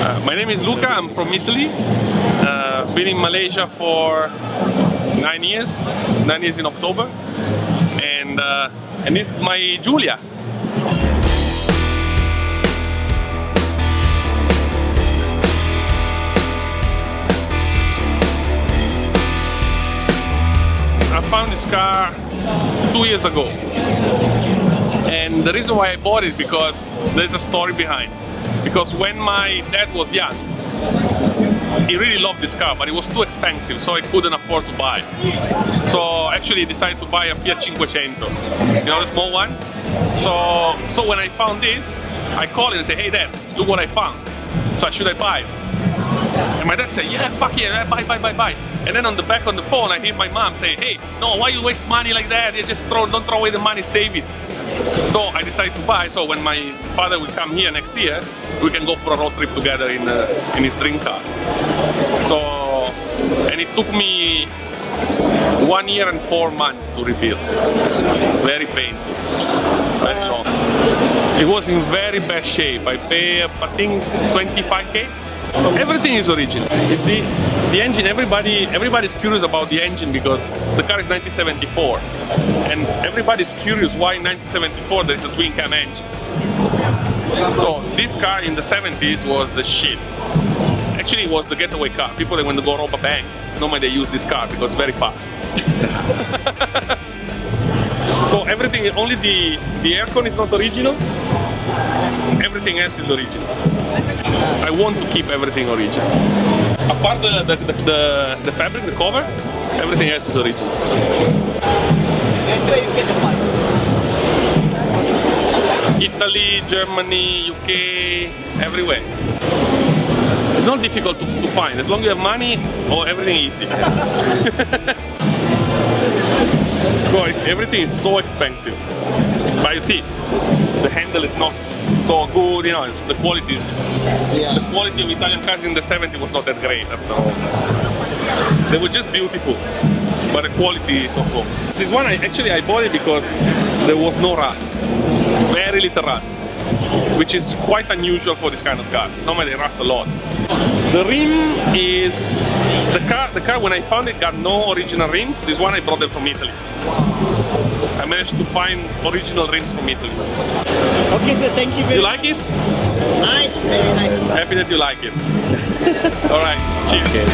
My name is Luca, I'm from Italy. Been in Malaysia for 9 years in October. And this is my Giulia. I found this car 2 years ago. And the reason why I bought it because there's a story behind. Because when my dad was young, he really loved this car, but it was too expensive, so he couldn't afford to buy. So actually he decided to buy a Fiat 500, you know, the small one. So when I found this, I called him and said, hey Dad, look what I found. So should I buy it? And my dad said, yeah, fuck yeah, buy. And then on the back on the phone, I hear my mom say, hey, no, why you waste money like that? You just don't throw away the money, save it. So I decided to buy, so when my father will come here next year, we can go for a road trip together in his dream car. So, and it took me 1 year and 4 months to rebuild. Very painful, very long. It was in very bad shape. I paid, I think, 25K. Everything is original. You see, the engine, everybody's curious about the engine because the car is 1974. And everybody's curious why in 1974 there is a twin cam engine. So this car in the 70s was the shit. Actually, it was the getaway car. People that when they go rob a bank, normally they use this car because it's very fast. So everything, only the aircon is not original. Everything else is original. I want to keep everything original. Apart the fabric, the cover, everything else is original. Where you get the part? Italy, Germany, UK, everywhere. It's not difficult to find. As long as you have money, everything is easy. Boy, everything is so expensive. But you see, the handle is not so good, you know, the quality is... Yeah. The quality of Italian cars in the 70s was not that great. So they were just beautiful, but the quality is also... This one, I bought it because there was no rust. Very little rust. Which is quite unusual for this kind of cars. Normally they rust a lot. The rim is... The car when I found it got no original rims. This one I brought them from Italy. I managed to find original rims from Italy. Okay, so thank you very much. You like it? Nice, very nice. Happy that you like it. Alright, cheers. Okay,